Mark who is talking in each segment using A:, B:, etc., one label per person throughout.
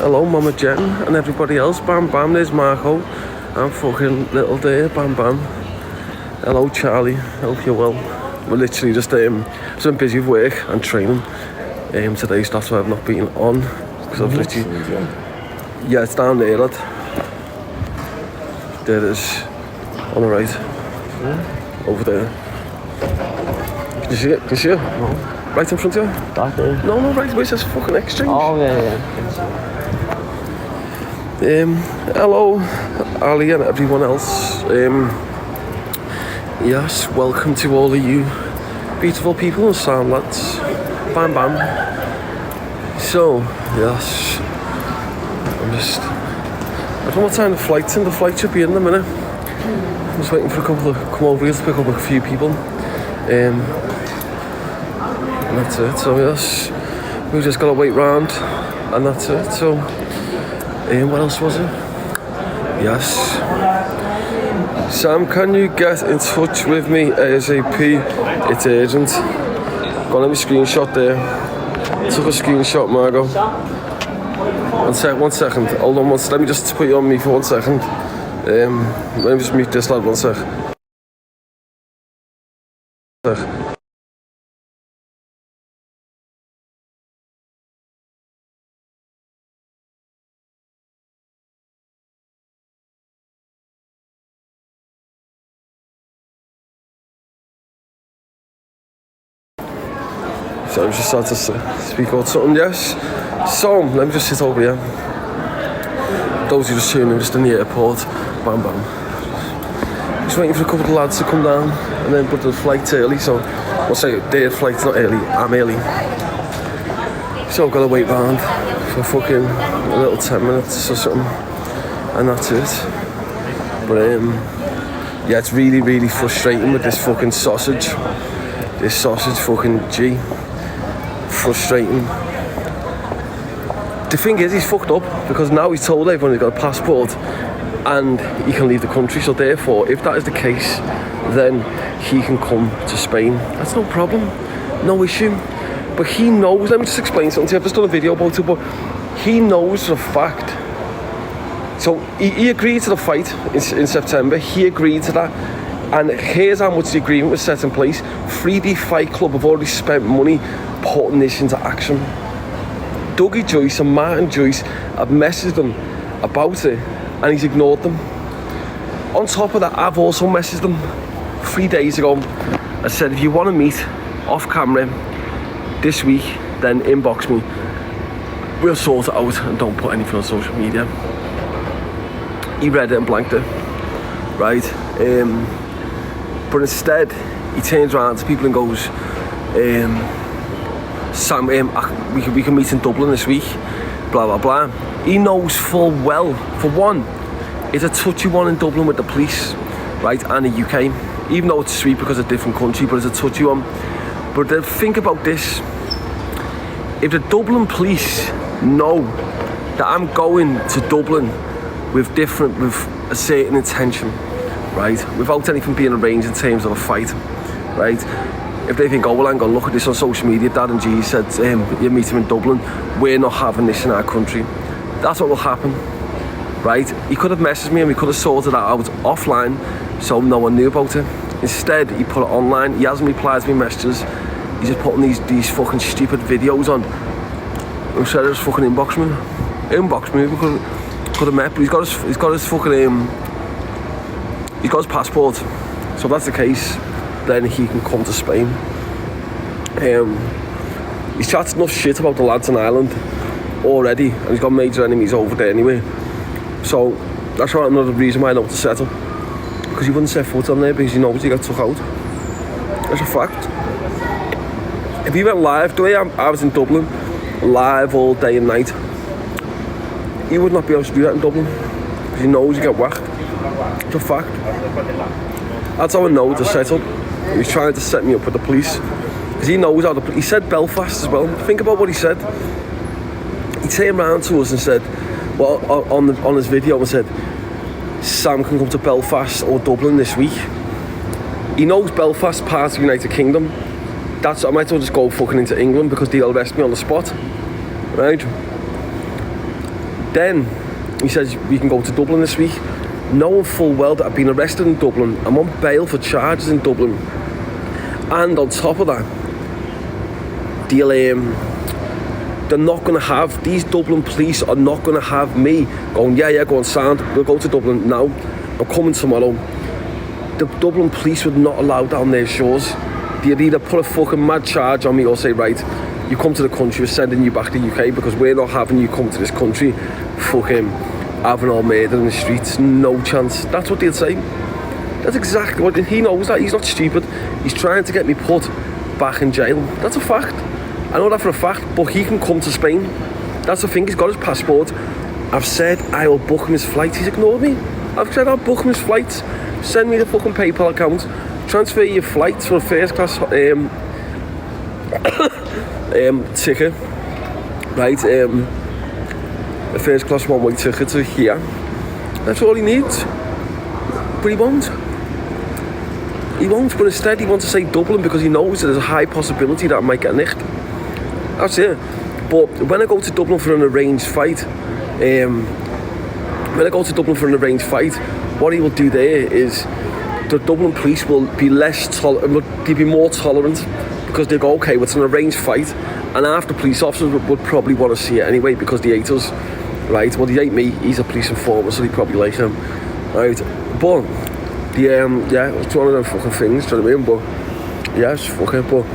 A: Hello, Mama Jen and everybody else. Bam Bam, there's Marco. I'm fucking little there. Bam Bam. Hello, Charlie. Hope you're well. We're literally just been busy with work and training today, so that's why I've not been on. Because I've literally... Yeah, it's down there, lad. There it is. On the right. Yeah. Over there. Can you see it? Can you see it?
B: No.
A: Right in front of you?
B: That there?
A: No, right where it says fucking exchange.
B: Oh, yeah.
A: Hello, Ali and everyone else. Yes, welcome to all of you beautiful people and sound lads. Bam Bam. So, yes. I don't know what time the flight's in. The flight should be in a minute. I'm just waiting for a couple to come over here to pick up a few people. And that's it. So yes, we just gotta wait round, and that's it. So, what else was it? Yes. Sam, can you get in touch with me ASAP? It's urgent. Got a screenshot there. Took a screenshot, Margot. One second. Hold on, let me just put you on me for 1 second. Let me just mute this lad 1 sec. So I was just starting to speak about something, yes. So, let me just sit over here. Those who just tuning in, just in the airport. Bam Bam. Just waiting for a couple of lads to come down, and then but the flight's early, so I'll say their flight's not early, I'm early. So I've got to wait round for fucking a little 10 minutes or something, and that's it. But yeah, it's really, really frustrating with this fucking sausage. This sausage fucking G. Frustrating. The thing is, he's fucked up because now he's told everyone he's got a passport and he can leave the country. So therefore, if that is the case, then he can come to Spain. That's no problem, no issue. But he knows, let me just explain something to you. I've just done a video about it, but he knows for a fact. So he agreed to the fight in September. He agreed to that. And here's how much the agreement was set in place. 3D Fight Club have already spent money putting this into action. Dougie Joyce and Martin Joyce have messaged him about it and he's ignored them. On top of that, I've also messaged him 3 days ago. I said, if you want to meet off camera this week, then inbox me. We'll sort it out and don't put anything on social media. He read it and blanked it, right? But instead, he turns around to people and goes, Sam, we can meet in Dublin this week, blah, blah, blah. He knows full well, for one, it's a touchy one in Dublin with the police, right, and the UK. Even though it's sweet because it's a different country, but it's a touchy one. But think about this. If the Dublin police know that I'm going to Dublin with a certain intention, right, without anything being arranged in terms of a fight, right, if they think, oh, well, hang on, look at this on social media, Darren G said you meet him in Dublin, we're not having this in our country. That's what will happen, right? He could have messaged me and we could have sorted that out offline so no one knew about it. Instead, he put it online. He hasn't replied to my messages. He's just putting these fucking stupid videos on. Instead of just fucking inbox me. We could have met, but he's got his fucking he's got his passport. So if that's the case, then he can come to Spain. He's chatted enough shit about the lads in Ireland already, and he's got major enemies over there anyway. So that's another reason why I know to settle, because he wouldn't set foot on there because he knows he got took out. That's a fact. If he went live, the way I was in Dublin, live all day and night, he would not be able to do that in Dublin because he knows he get whacked. It's a fact. That's how I know to settle. He was trying to set me up with the police because he knows how to. He said Belfast as well. Think about what he said. He turned around to us and said, well, on his video, and said, Sam can come to Belfast or Dublin this week. He knows Belfast part of the United Kingdom. I might as well just go fucking into England because they'll arrest me on the spot, right? Then he says we can go to Dublin this week, knowing full well that I've been arrested in Dublin. I'm on bail for charges in Dublin, and on top of that, they're not going to have, these Dublin police are not going to have me going, yeah, go on, sound, we'll go to Dublin now, I'm coming tomorrow. The Dublin police would not allow that on their shores. They'd either put a fucking mad charge on me or say, right, you come to the country, we're sending you back to the UK because we're not having you come to this country fucking having all murder in the streets. No chance. That's what they'd say. That's exactly what, he knows that, he's not stupid. He's trying to get me put back in jail. That's a fact. I know that for a fact, but he can come to Spain. That's the thing, he's got his passport. I've said I will book him his flights, he's ignored me. I've said I'll book him his flights, send me the fucking PayPal account, transfer your flights for a first class ticket, right, a first class one-way ticket to here. That's all he needs, but he won't. He won't, but instead he wants to say Dublin because he knows that there's a high possibility that I might get nicked. That's it. But when I go to Dublin for an arranged fight, what he will do there is the Dublin police will be they'll be more tolerant because they go, okay, well, it's an arranged fight, and half the police officers would probably want to see it anyway because they hate us, right? Well, they hate me. He's a police informer, so they probably like him, right? But yeah, it's one of them fucking things, do you know what I mean? But yeah, it's fucking. But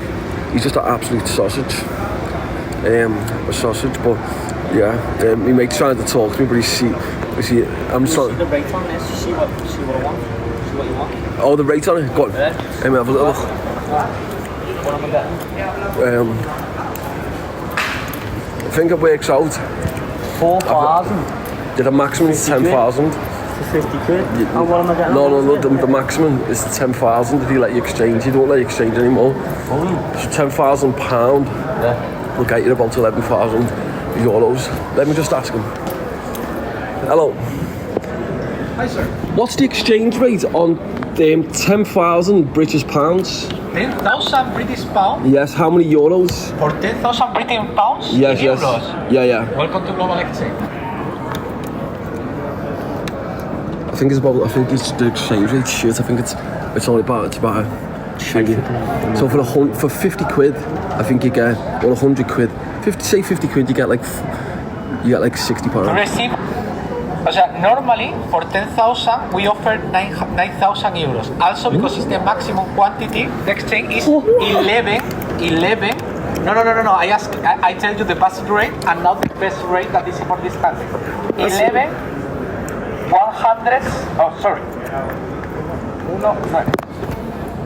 A: he's just an absolute sausage. A sausage, but yeah, my mate's trying to talk to me, but I'm sorry.
B: The rate on this, see what I want, see what you want.
A: Oh, the rate on it? Go on.
B: Yeah.
A: Let me have a little look.
B: What am I getting?
A: I think it works out.
B: 4,000.
A: The maximum is 10,000.
B: For 50 quid? And what am I getting?
A: No, the maximum is 10,000 if you let you exchange. You don't let you exchange anymore. So £10,000.
B: Yeah.
A: Will get you about 11,000 euros. Let me just ask him. Hello.
C: Hi, sir.
A: What's the exchange rate on 10,000 British pounds?
C: 10,000 British pounds?
A: Yes, how many euros?
C: For 10,000 British pounds?
A: Yes,
C: in
A: yes.
C: Euros?
A: Yeah.
C: Welcome to Global Exchange.
A: I think it's the exchange rate shit. I think it's only about so for 50 quid, I think you get, or 100 quid, 50 quid, you get like £60.
C: To receive, normally for 10,000 we offer 9,000 euros. Also because it's the maximum quantity, the exchange is 11. No. I tell you the best rate and not the best rate that is for this country. 11, 100. Oh, sorry. No.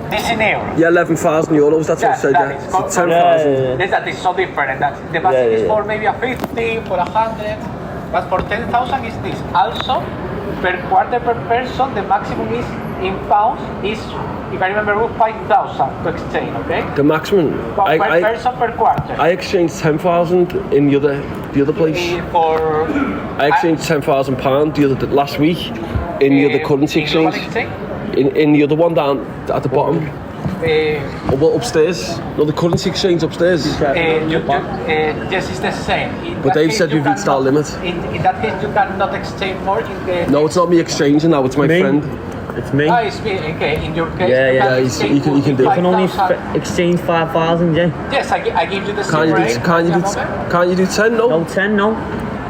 C: This in euros.
A: Yeah, 11,000 euros. That's what I said.
C: That
A: Yeah,
C: is
A: so 10,000.
C: That is so different. The basic is for maybe a 50, for 100, but for 10,000 is this. Also, per quarter per person, the maximum is in pounds is, if I remember, 5,000 to exchange. Okay.
A: The maximum.
C: Per person per quarter.
A: I exchanged 10,000 in the other place. I exchanged £10,000 last week in the other currency exchange. In the other one down at the bottom. Upstairs. No, the currency exchange upstairs.
C: Yes, it's the same.
A: But they've said we've reached our limit.
C: In that case, you cannot exchange more.
A: No, it's not me exchanging now. It's my friend.
B: It's me.
C: It's me. Okay, in your case,
A: you can do it.
B: You can only exchange 5,000, yeah.
C: Yes, I give you the same rate.
A: Can't you do 10? No.
B: No, 10, no.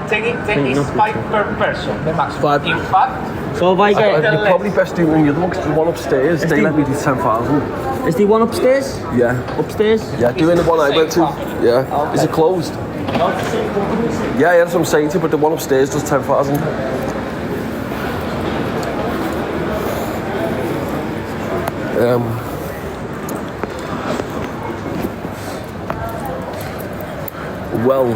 C: 10 is 5 per person, the maximum.
A: 5.
C: In fact,
B: so if I get...
A: You're probably best doing the other one because the one upstairs, they let me do 10,000.
B: Is the one upstairs?
A: Yeah.
B: Upstairs?
A: Yeah, doing the one I went to. Yeah.
C: Okay.
A: Is it closed? Yeah, that's what I'm saying to you, but the one upstairs does 10,000. Well,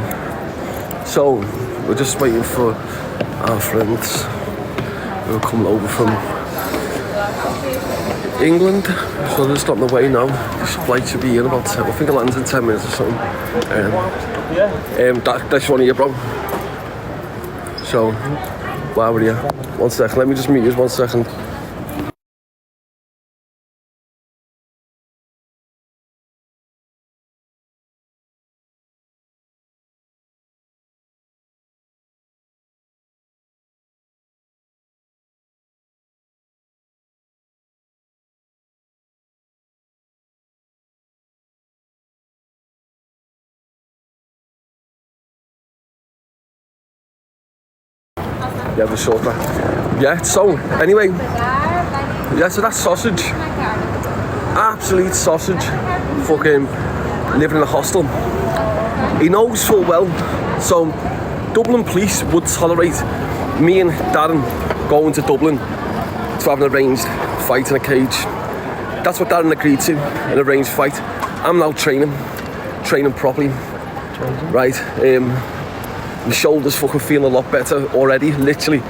A: so we're just waiting for our friends who are coming over from England, so they're just on the way now. This flight should be in about 10, I think it lands in 10 minutes or something. That's one of you, bro. So, why were you? 1 second, let me just meet you 1 second. Yeah, we'll sort that. Yeah, so, anyway. Yeah, so that's sausage. Absolute sausage. Fucking living in a hostel. He knows full well. So, Dublin police would tolerate me and Darren going to Dublin to have an arranged fight in a cage. That's what Darren agreed to, an arranged fight. I'm now training properly. Right, my shoulder's fucking feeling a lot better already, literally.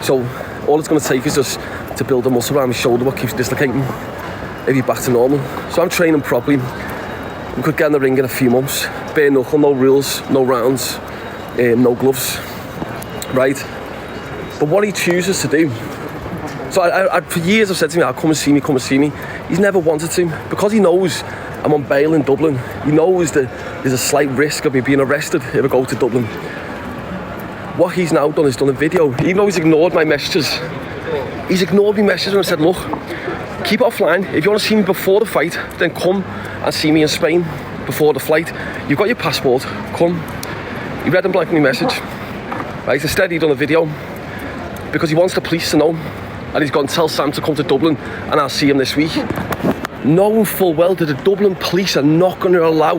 A: So all it's going to take is just to build a muscle around my shoulder, what keeps dislocating, if you're back to normal. So I'm training properly. We could get in the ring in a few months. Bare knuckle, no rules, no rounds, no gloves, right? But what he chooses to do, so I for years I've said to me, come and see me. He's never wanted to, because he knows I'm on bail in Dublin. He knows that there's a slight risk of me being arrested if I go to Dublin. What he's now done is done a video, even though he's ignored my messages. He's ignored my messages and I said, look, keep it offline. If you want to see me before the fight, then come and see me in Spain before the flight. You've got your passport, come. He read and blanked my message. Right, instead he done a video because he wants the police to know, and he's gone to tell Sam to come to Dublin and I'll see him this week. Knowing full well that the Dublin police are not going to allow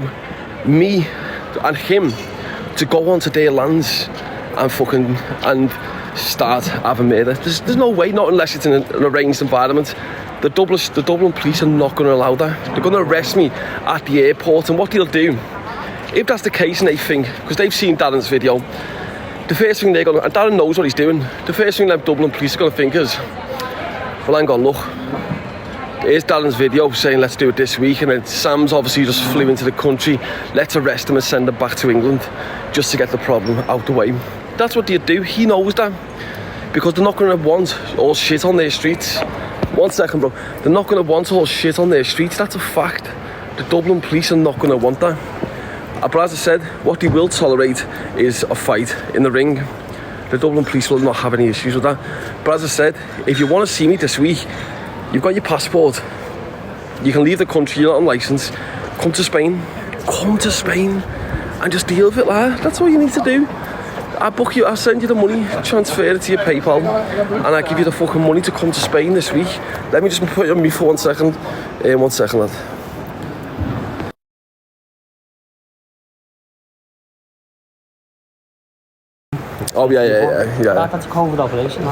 A: me and him to go onto their lands and start having murder. There's no way, not unless it's in an arranged environment. The Dublin police are not going to allow that. They're going to arrest me at the airport, and what they'll do, if that's the case and they think, because they've seen Darren's video, the first thing they're going to, and Darren knows what he's doing, the first thing the Dublin police are going to think is, well, hang on, look, here's Darren's video saying let's do it this week, and then Sam's obviously just flew into the country, let's arrest him and send him back to England just to get the problem out the way. That's what they do. He knows that, because they're not going to want all shit on their streets. 1 second, bro. They're not going to want all shit on their streets. That's a fact. The Dublin police are not going to want that. But as I said, what they will tolerate is a fight in the ring. The Dublin police will not have any issues with that. But as I said, if you want to see me this week, you've got your passport. You can leave the country, you're not on licence. Come to Spain. Come to Spain and just deal with it, lad. That's all you need to do. I'll book you, I'll send you the money, transfer it to your PayPal, and I'll give you the fucking money to come to Spain this week. Let me just put you on me for 1 second. 1 second, lad. Oh, yeah.
B: That's a COVID operation,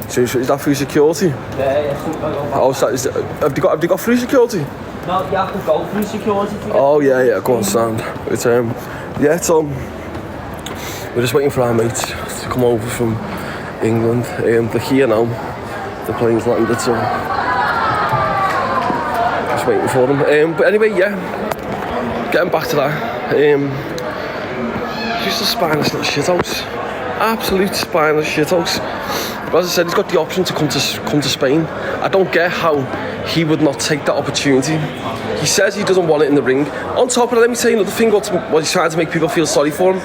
A: So is that through security?
B: Yeah.
A: Oh, have they got through security?
B: No, you have to go through security.
A: Oh, yeah, go on, sound. It's, we're just waiting for our mates to come over from England. They're here now. The plane's landed, so just waiting for them. But anyway, yeah, getting back to that. Just a spineless little shithouse. Absolute spineless shithouse. But as I said, he's got the option to come to Spain. I don't get how he would not take that opportunity. He says he doesn't want it in the ring. On top of that, let me tell you another thing, what he's trying to make people feel sorry for him.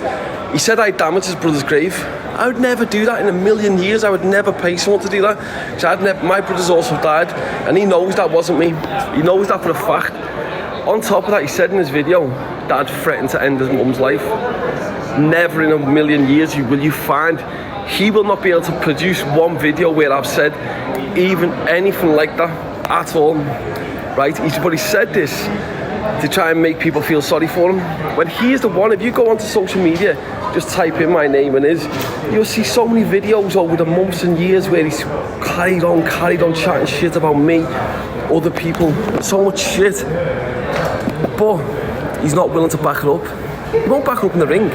A: He said I damaged his brother's grave. I would never do that in a million years. I would never pay someone to do that. So my brothers also died, and he knows that wasn't me. He knows that for a fact. On top of that, he said in his video that I'd threatened to end his mum's life. Never in a million years will you find. He will not be able to produce one video where I've said even anything like that at all. Right? But he said this to try and make people feel sorry for him. When he is the one, if you go onto social media, just type in my name and his, you'll see so many videos over the months and years where he's carried on chatting shit about me, other people, so much shit. But he's not willing to back it up. He won't back up in the ring.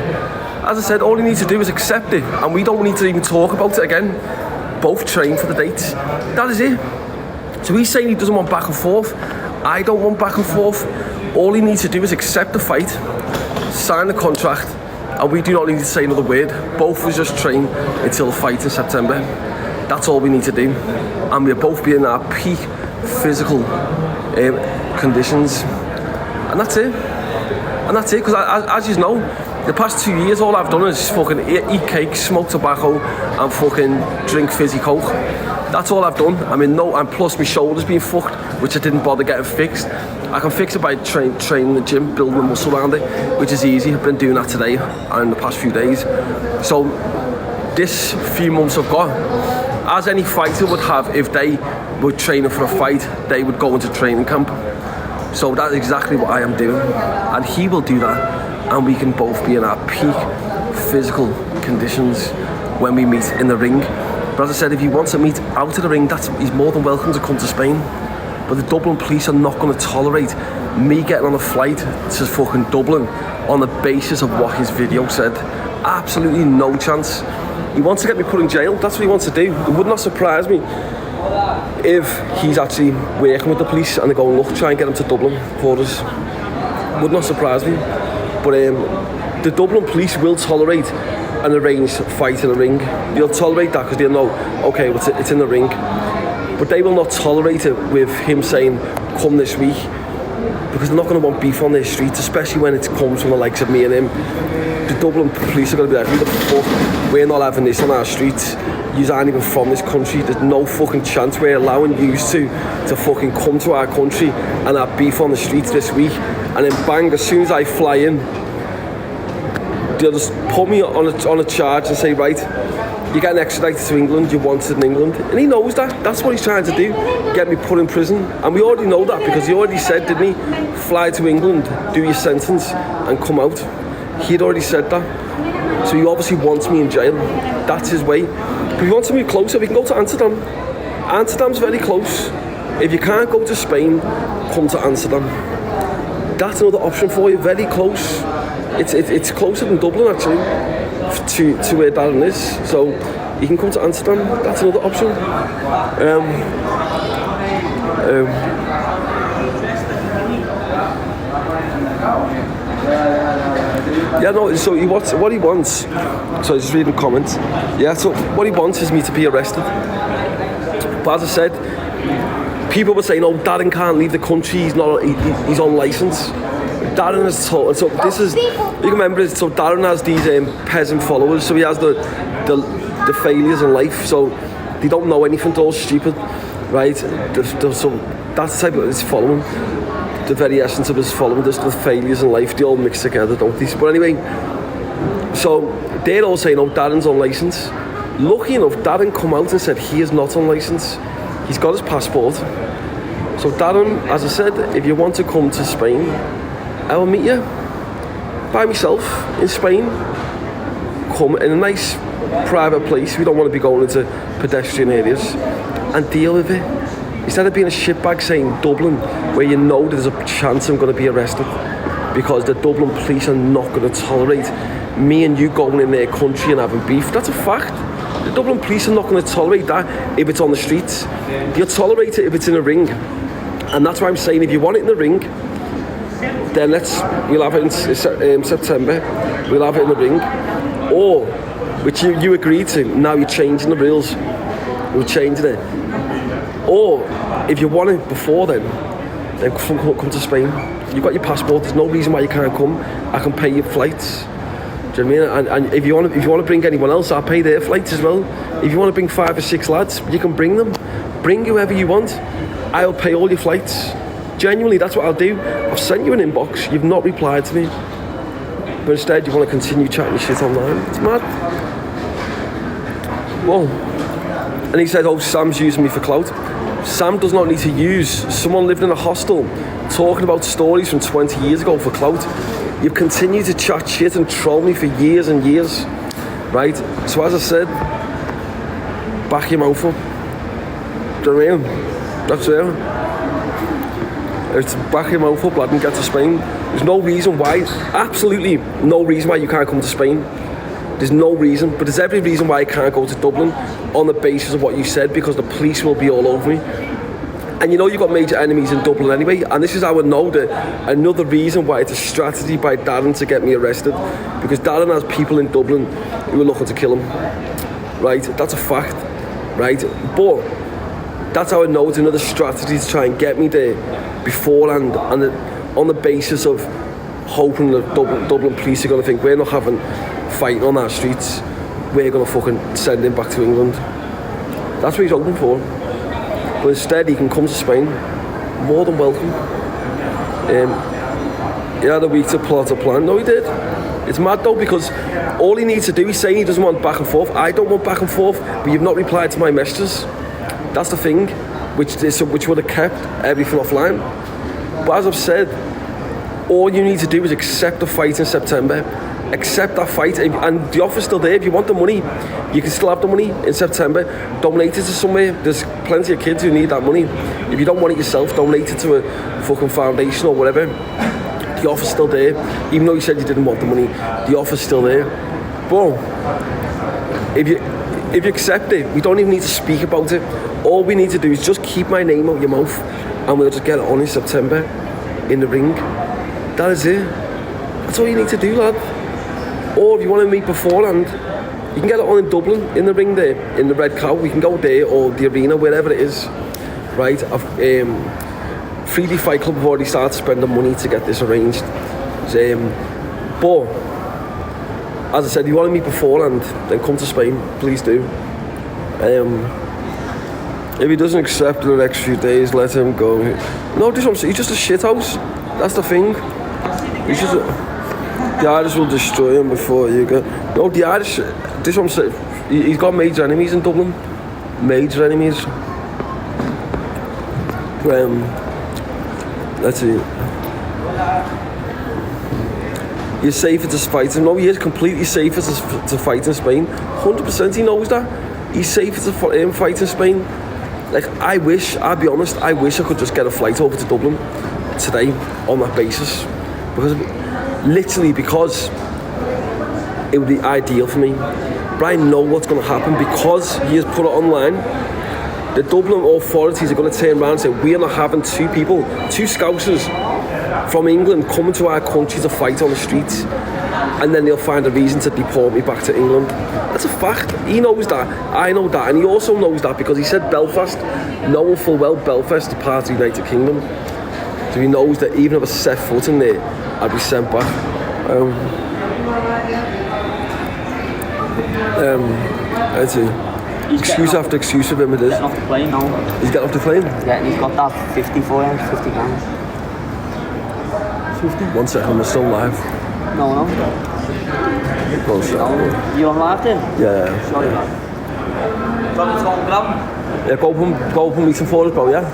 A: As I said, all he needs to do is accept it, and we don't need to even talk about it again. Both train for the dates. That is it. So he's saying he doesn't want back and forth. I don't want back and forth. All he needs to do is accept the fight, sign the contract, and we do not need to say another word. Both of us just train until the fight in September. That's all we need to do. And we'll both be in our peak physical conditions. And that's it. Because as you know, the past 2 years, all I've done is fucking eat cake, smoke tobacco, and fucking drink fizzy coke. That's all I've done. And plus my shoulder's been fucked, which I didn't bother getting fixed. I can fix it by training in the gym, building the muscle around it, which is easy. I've been doing that today and the past few days. So this few months I've got, as any fighter would have if they were training for a fight, they would go into training camp. So that's exactly what I am doing, and he will do that, and we can both be in our peak physical conditions when we meet in the ring. But as I said, if he wants to meet out of the ring, he's more than welcome to come to Spain. But the Dublin police are not going to tolerate me getting on a flight to fucking Dublin on the basis of what his video said. Absolutely no chance. He wants to get me put in jail. That's what he wants to do. It would not surprise me if he's actually working with the police and they're going, look, try and get him to Dublin for us. Would not surprise me. But the Dublin police will tolerate an arranged fight in the ring. They'll tolerate that because they'll know, okay, well, it's in the ring. But they will not tolerate it with him saying, come this week, because they're not going to want beef on their streets, especially when it comes from the likes of me and him. The Dublin police are going to be like, who the fuck, we're not having this on our streets. You aren't even from this country. There's no fucking chance we're allowing you to fucking come to our country and have beef on the streets this week. And then bang, as soon as I fly in, they'll just put me on a charge and say, right, you're getting extradited to England, you're wanted in England. And he knows that. That's what he's trying to do, get me put in prison. And we already know that because he already said, didn't he, fly to England, do your sentence and come out. He'd already said that. So he obviously wants me in jail. That's his way. But if he wants to move closer, we can go to Amsterdam. Amsterdam's very close. If you can't go to Spain, come to Amsterdam. That's another option for you, very close. It's closer than Dublin actually to where Darren is, so you can come to Amsterdam. That's another option. Yeah, no. So what he wants. So just reading comments. Yeah. So what he wants is me to be arrested. But as I said, people were saying, "Oh, Darren can't leave the country. He's on license." Darren has told, so this is, you can remember, so Darren has these peasant followers, so he has the failures in life, so they don't know anything, they're all stupid, right? So that's the type of his following, the very essence of his following, just the failures in life, they all mix together, don't they? But anyway, so they're all saying, oh, Darren's on licence. Lucky enough, Darren come out and said he is not on licence. He's got his passport. So Darren, as I said, if you want to come to Spain, I will meet you by myself in Spain. Come in a nice private place. We don't want to be going into pedestrian areas and deal with it. Instead of being a shitbag saying Dublin, where you know there's a chance I'm going to be arrested because the Dublin police are not going to tolerate me and you going in their country and having beef. That's a fact. The Dublin police are not going to tolerate that if it's on the streets. They'll tolerate it if it's in a ring. And that's why I'm saying if you want it in the ring, then we'll have it in September, we'll have it in the ring, or, which you agreed to, now you're changing the rules, we're changing it, or if you want it before then come to Spain. You've got your passport, there's no reason why you can't come, I can pay your flights, do you know what I mean? And if you want to bring anyone else, I'll pay their flights as well. If you want to bring 5 or 6 lads, you can bring them, bring whoever you want, I'll pay all your flights. Genuinely, that's what I'll do. I've sent you an inbox, you've not replied to me, but instead you want to continue chatting shit online. It's mad. Well, and he said, oh, Sam's using me for clout. Sam does not need to use someone living in a hostel talking about stories from 20 years ago for clout. You've continued to chat shit and troll me for years and years, right? So as I said, back your mouth up. Do you know what I mean? That's it. It's back your mouth up, lad, and get to Spain. There's no reason why, absolutely no reason why you can't come to Spain. There's no reason, but there's every reason why I can't go to Dublin on the basis of what you said, because the police will be all over me. And you know you've got major enemies in Dublin anyway, and this is how I know that another reason why it's a strategy by Darren to get me arrested, because Darren has people in Dublin who are looking to kill him, right? That's a fact, right? But that's how I know it's another strategy to try and get me there beforehand, and on the basis of hoping that Dublin police are going to think we're not having fighting on our streets, we're going to fucking send him back to England. That's what he's hoping for. But instead he can come to Spain, more than welcome. He had a week to plot a plan. No, he did. It's mad though, because all he needs to do is say he doesn't want back and forth. I don't want back and forth, but you've not replied to my messages. That's the thing, which would have kept everything offline. But as I've said, all you need to do is accept the fight in September. Accept that fight, and the offer's still there. If you want the money, you can still have the money in September. Donate it to somewhere. There's plenty of kids who need that money. If you don't want it yourself, donate it to a fucking foundation or whatever. The offer's still there. Even though you said you didn't want the money, the offer's still there. But if you accept it, we don't even need to speak about it. All we need to do is just keep my name out your mouth, and we'll just get it on in September in the ring. That is it. That's all you need to do, lad. Or if you want to meet beforehand, you can get it on in Dublin, in the ring there, in the Red Cow. We can go there, or the arena, wherever it is. Right? 3D Fight Club have already started spending money to get this arranged. But, as I said, if you want to meet beforehand, then come to Spain, please do. If he doesn't accept in the next few days, let him go. No, he's just a shithouse. That's the thing. He's just the Irish will destroy him before you go. No, the Irish, this is what I'm saying. He's got major enemies in Dublin. Major enemies. Let's see. You're safer to fight him. No, he is completely safer to fight in Spain. 100% he knows that. He's safer to fight in Spain. Like, I'll be honest, I wish I could just get a flight over to Dublin today on that basis. Because it would be ideal for me. But I know what's going to happen because he has put it online. The Dublin authorities are going to turn around and say, we are not having two Scousers from England coming to our country to fight on the streets, and then they'll find a reason to deport me back to England. That's a fact. He knows that. I know that. And he also knows that because he said Belfast, knowing full well Belfast is part of the United Kingdom. So he knows that even if I set foot in there, I'd be sent back. Let's see. Excuse after excuse of him it is.
B: Getting off the plane now.
A: He's getting off the plane?
B: Yeah, and he's got that 50 for him, 50 grams. 50?
A: 1 second, we're still live.
B: No.
A: One second.
B: No. You on live then?
A: Yeah.
B: Sorry, man. Do you want me to go and grab him?
A: Yeah, go up and meet him for us, bro, yeah?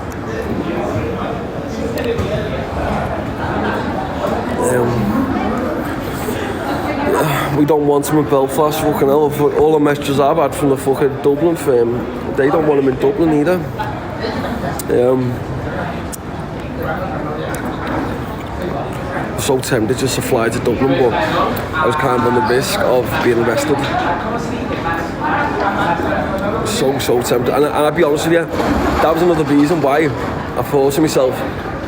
A: We don't want him in Belfast, fucking hell. All the messages I've had from the fucking Dublin firm, they don't want him in Dublin either. So tempted just to fly to Dublin, but I was kind of on the risk of being arrested. So tempted. And I'll be honest with you, that was another reason why I thought to myself,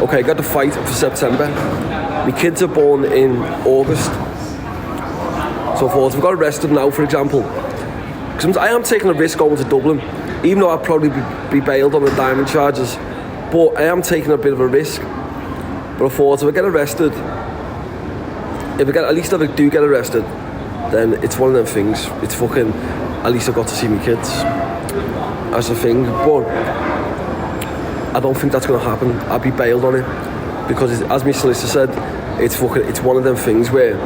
A: okay, I got the fight for September. My kids are born in August. So forth. If I got arrested now, for example, because I am taking a risk going to Dublin, even though I'll probably be bailed on the diamond charges, but I am taking a bit of a risk. But I thought, if I get arrested, at least if I do get arrested, then it's one of them things. It's fucking, at least I've got to see my kids. That's the thing. But I don't think that's going to happen. I'll be bailed on it because, as my solicitor said, it's one of them things where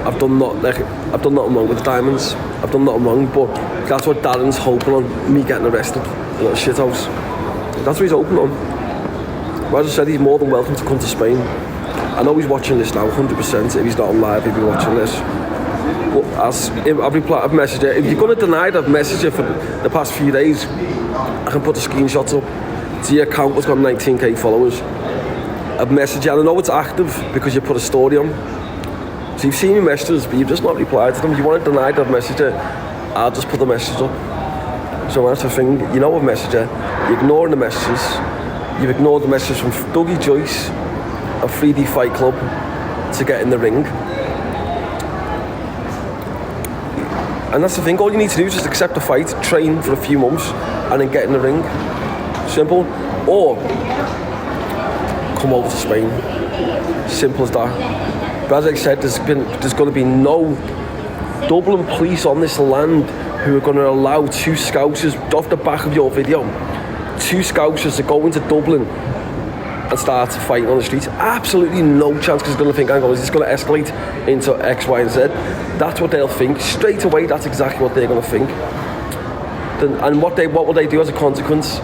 A: I've done nothing wrong with the diamonds. I've done nothing wrong, but that's what Darren's hoping on, me getting arrested in a shithouse. That's what he's hoping on. But as I said, he's more than welcome to come to Spain. I know he's watching this now, 100%. If he's not on live, he'll be watching this. But I've messaged you. If you're going to deny that I've messaged you for the past few days, I can put the screenshots up. So your account has got 19k followers. I've messaged you, and I know it's active because you put a story on. So you've seen your messages, but you've just not replied to them. If you want to deny that I've messaged you, I'll just put the message up. So that's the thing, you know I've messaged you, you're ignoring the messages. You've ignored the messages from Dougie Joyce of 3D Fight Club to get in the ring. And that's the thing, all you need to do is just accept the fight, train for a few months, and then get in the ring. Simple. Or come over to Spain. Simple as that. But as I said, there's going to be no Dublin police on this land who are going to allow two Scousers, off the back of your video, two Scousers to go into Dublin and start fighting on the streets? Absolutely no chance, because they're going to think, hang on, is this going to escalate into X, Y, and Z? That's what they'll think. Straight away, that's exactly what they're going to think. And what will they do as a consequence?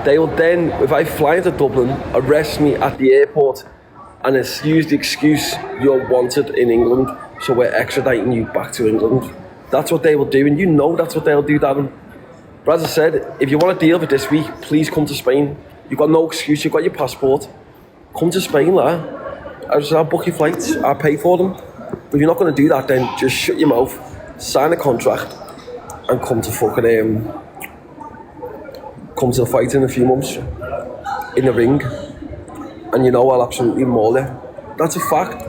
A: They will then, if I fly into Dublin, arrest me at the airport and use the excuse you're wanted in England, so we're extraditing you back to England. That's what they will do, and you know that's what they'll do, Darren. But as I said, if you want to deal with this week, please come to Spain. You've got no excuse, you've got your passport. Come to Spain, lad. I'll book your flights, I'll pay for them. But if you're not going to do that, then just shut your mouth, sign a contract, and come to the fight in a few months, in the ring. And you know I'll absolutely maul you. That's a fact.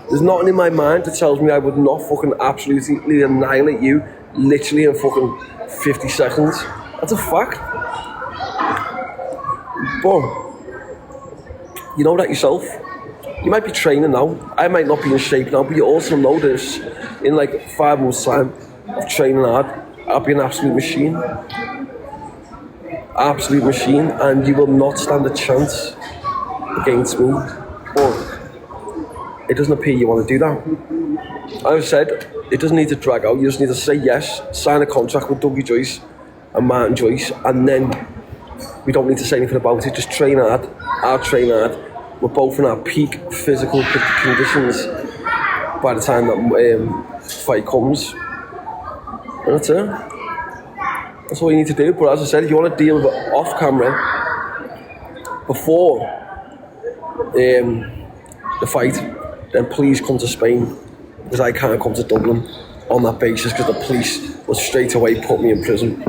A: There's nothing in my mind that tells me I would not fucking absolutely annihilate you, literally in fucking 50 seconds. That's a fact. But you know that yourself. You might be training now. I might not be in shape now, but you also know this. In like 5 months' time of training hard, I'll be an absolute machine. Absolute machine, and you will not stand a chance against me. But it doesn't appear you want to do that. I've said it doesn't need to drag out. You just need to say yes, sign a contract with Dougie Joyce and Martin Joyce, and then we don't need to say anything about it. Just train hard. I'll train hard. We're both in our peak physical conditions by the time that fight comes. And that's it. That's all you need to do. But as I said, if you want to deal with it off camera before the fight, then please come to Spain, because I can't come to Dublin on that basis, because the police will straight away put me in prison.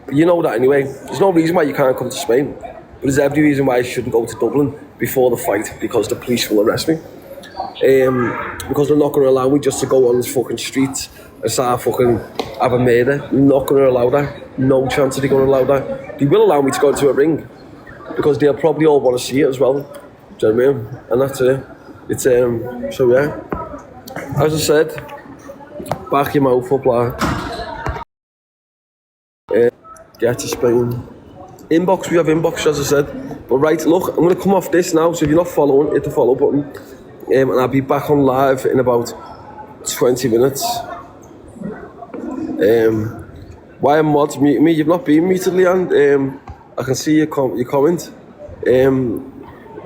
A: But you know that anyway. There's no reason why you can't come to Spain, but there's every reason why I shouldn't go to Dublin before the fight, because the police will arrest me. Because they're not going to allow me just to go on the fucking streets and start fucking having murder. They're not going to allow that. No chance they're going to allow that. They will allow me to go into a ring, because they'll probably all want to see it as well. Do you know what I mean? And that's it. It's so yeah. As I said, back your mouth up, lad. Get to Spain. Inbox, we have inbox, as I said. But right, look, I'm going to come off this now, so if you're not following, hit the follow button. And I'll be back on live in about 20 minutes. Why am mods muting me? You've not been muted, Leanne. I can see your comment.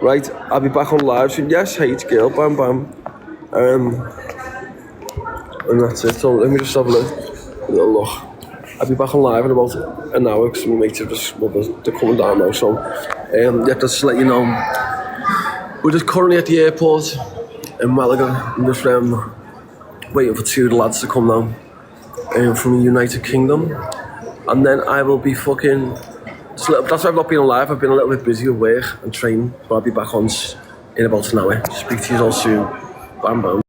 A: Right, I'll be back on live soon. Yes, hate girl, bam bam. And that's it. So let me just have a little look. I'll be back on live in about an hour, because my mates are they're coming down now. So yeah, just to let you know, we're just currently at the airport in Malaga. I'm just waiting for 2 of the lads to come down from the United Kingdom, and then I will be fucking. That's why I've not been on live. I've been a little bit busy with work and training, but I'll be back on in about an hour. Speak to you all soon. Bam bam.